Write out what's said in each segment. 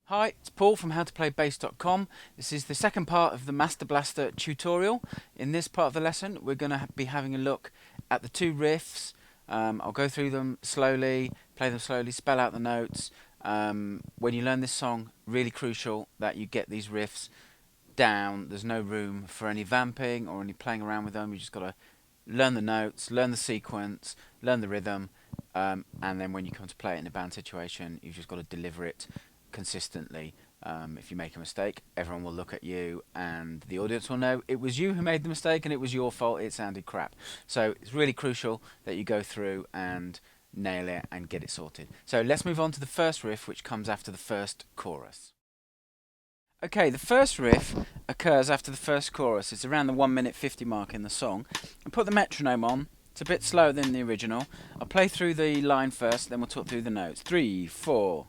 Hi, it's Paul from howtoplaybass.com. This is the second part of the Master Blaster tutorial. In this part of the lesson, we're going to be having a look at the two riffs. I'll go through them slowly, play them slowly, spell out the notes. When you learn this song, really crucial that you get these riffs down. There's no room for any vamping or any playing around with them. You just got to learn the notes, learn the sequence, learn the rhythm, and then when you come to play it in a band situation, you've just got to deliver it consistently. If you make a mistake, everyone will look at you and the audience will know it was you who made the mistake and it was your fault, it sounded crap. So it's really crucial that you go through and nail it and get it sorted. So let's move on to the first riff, which comes after the first chorus. Okay, the first riff occurs after the first chorus. It's around the 1:50 mark in the song. And put the metronome on. It's a bit slower than the original. I'll play through the line first, then we'll talk through the notes. 3, 4.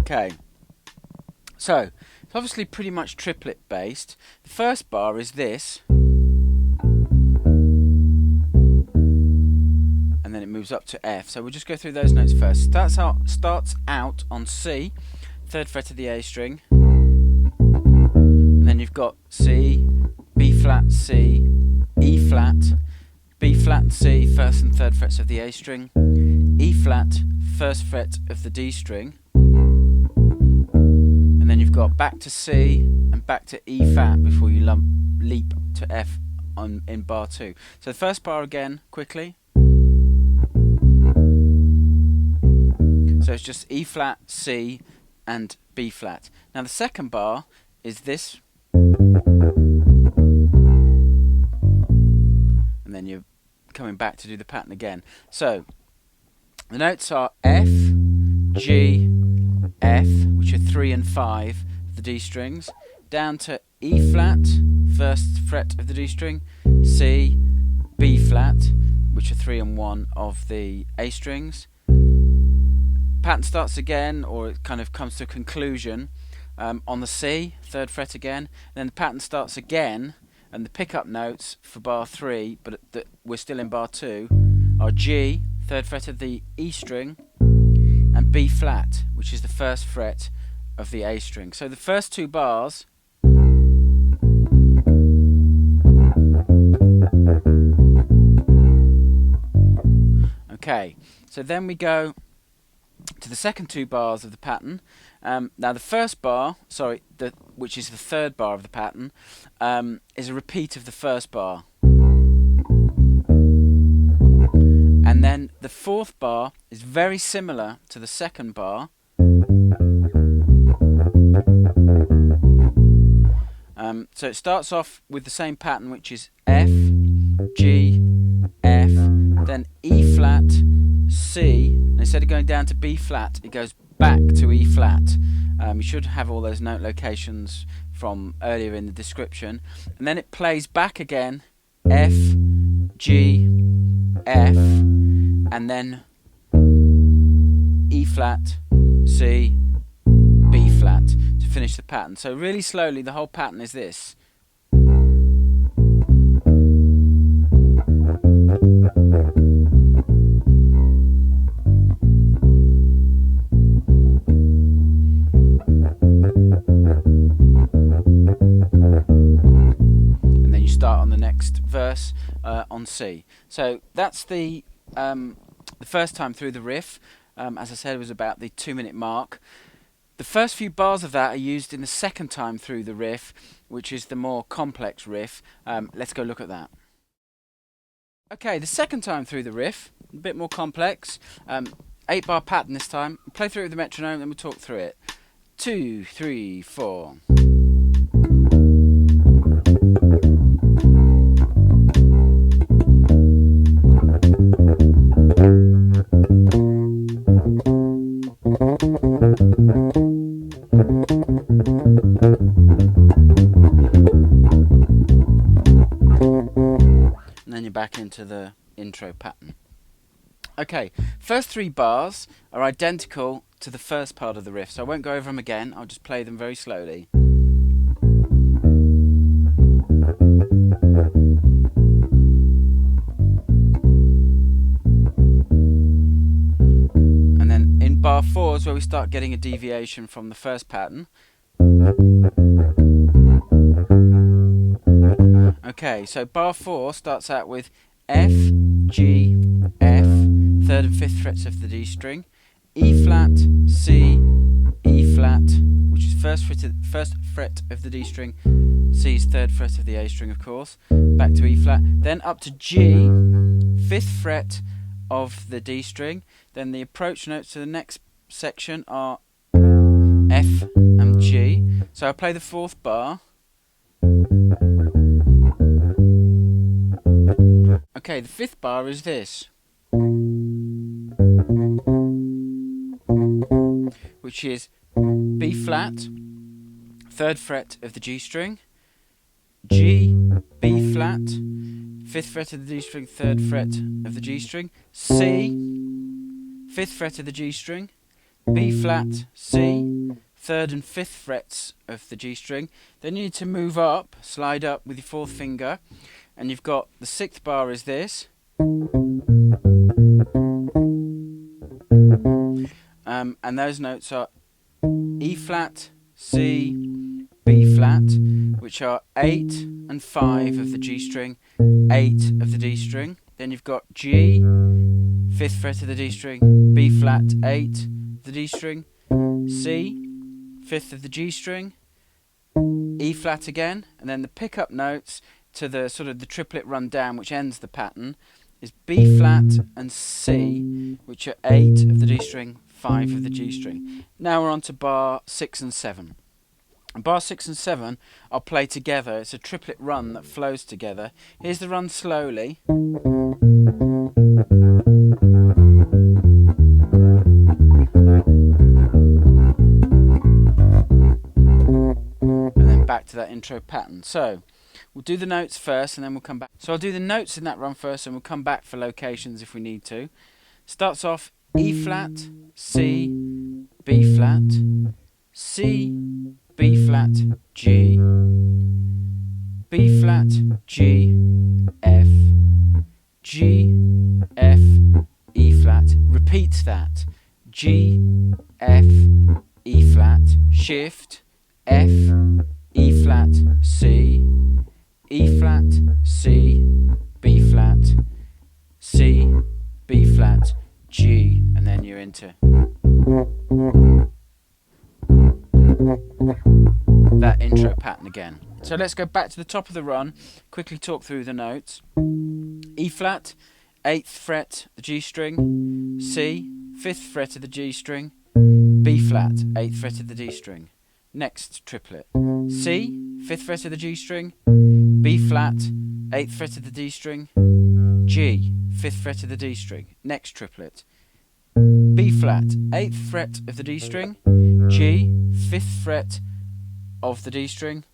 Okay, so it's obviously pretty much triplet based. The first bar is this, and then it moves up to F. So we'll just go through those notes first. Starts out on C, 3rd fret of the A string, and then you've got C, B flat, C, E flat, B flat and C, 1st and 3rd frets of the A string, E flat, 1st fret of the D string, and then you've got back to C and back to E flat before you leap to F in bar 2. So the first bar again, quickly. So it's just E flat, C and B flat. Now the second bar is this, and then you're coming back to do the pattern again. So the notes are F, G, F, which are 3 and 5 of the D strings, down to E flat, 1st fret of the D string, C, B flat, which are 3 and 1 of the A strings. Pattern starts again, or it kind of comes to a conclusion on the C, 3rd fret again. Then the pattern starts again, and the pickup notes for bar 3, but we're still in bar 2, are G, 3rd fret of the E string, and B flat, which is the 1st fret of the A string. So the first two bars okay, so then we go to the second two bars of the pattern. Now the first bar, which is the 3rd bar of the pattern, is a repeat of the first bar. And then the 4th bar is very similar to the 2nd bar. So it starts off with the same pattern, which is F, G, F, then E flat, C, and instead of going down to B flat, it goes back to E flat. You should have all those note locations from earlier in the description. And then it plays back again, F, G, F, and then E flat, C, B flat to finish the pattern. So really slowly, the whole pattern is this. And then you start on the next verse on C. So that's the first time through the riff. As I said, it was about the 2-minute mark. The first few bars of that are used in the second time through the riff, which is the more complex riff. Let's go look at that. Okay, the second time through the riff, a bit more complex. 8-bar pattern this time. Play through it with the metronome, then we'll talk through it. 2, 3, 4. And then you're back into the intro pattern. Okay, first 3 bars are identical to the first part of the riff, so I won't go over them again, I'll just play them very slowly. we start getting a deviation from the first pattern. Okay, so bar 4 starts out with F, G, F, 3rd and 5th frets of the D string, E flat, C, E flat, which is first fret of the D string, C is 3rd fret of the A string, of course, back to E flat, then up to G, 5th fret of the D string. Then the approach notes to the next section are F and G. So I play the 4th bar. Okay, the 5th bar is this, which is B flat, 3rd fret of the G string, G, B flat, 5th fret of the D string, 3rd fret of the G string, C, 5th fret of the G string, B flat, C, 3rd and 5th frets of the G string. Then you need to move up, slide up with your 4th finger, and you've got the 6th bar is this. And those notes are E flat, C, B flat, which are 8 and 5 of the G string, 8 of the D string. Then you've got G, 5th fret of the D string, B flat, 8 of the D string, C, 5th of the G string, E flat again, and then the pickup notes to the sort of the triplet run down, which ends the pattern, is B flat and C, which are 8 of the D string, 5 of the G string. Now we're on to bar 6 and 7. And bar 6 and 7 I'll play together. It's a triplet run that flows together. Here's the run slowly. And then back to that intro pattern. So we'll do the notes first and then we'll come back. So I'll do the notes in that run first and we'll come back for locations if we need to. Starts off E flat, C, B flat, C, B flat, G, B flat, G, F, G, F, E flat. Repeat that. G, F, E flat, shift, F, E flat, C, E flat, C, B flat, C, B flat, G, and then you're into that intro pattern again. So let's go back to the top of the run, quickly talk through the notes. E flat, 8th fret, the G string, C, 5th fret of the G string, B flat, 8th fret of the D string. Next triplet. C, 5th fret of the G string, B flat, 8th fret of the D string, G, 5th fret of the D string. Next triplet. B flat, 8th fret of the D string, G, 5th fret of the D string,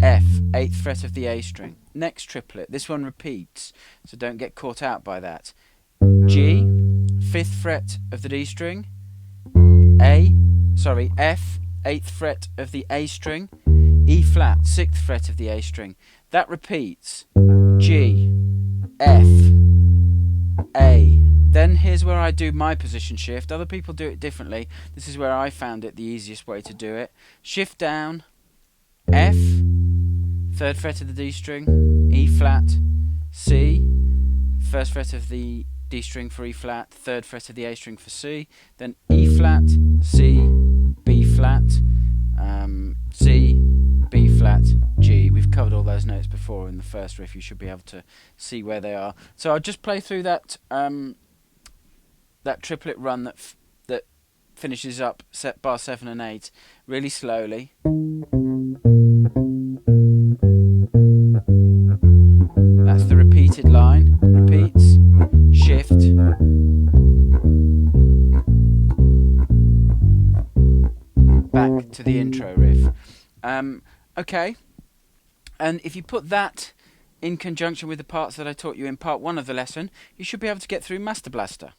F, 8th fret of the A string. Next triplet. This one repeats, so don't get caught out by that. G, 5th fret of the D string, F, 8th fret of the A string, E flat, 6th fret of the A string. That repeats. G, F, A. Then here's where I do my position shift. Other people do it differently. This is where I found it the easiest way to do it. Shift down, F, 3rd fret of the D string, E flat, C, 1st fret of the D string for E flat, 3rd fret of the A string for C, then E flat, C, B flat, C, B flat, G. We've covered all those notes before in the first riff. You should be able to see where they are. So I'll just play through that that triplet run that finishes up bar 7 and 8 really slowly. That's the repeated line. Repeats. Shift. Back to the intro riff. Okay. And if you put that in conjunction with the parts that I taught you in part 1 of the lesson, you should be able to get through Master Blaster.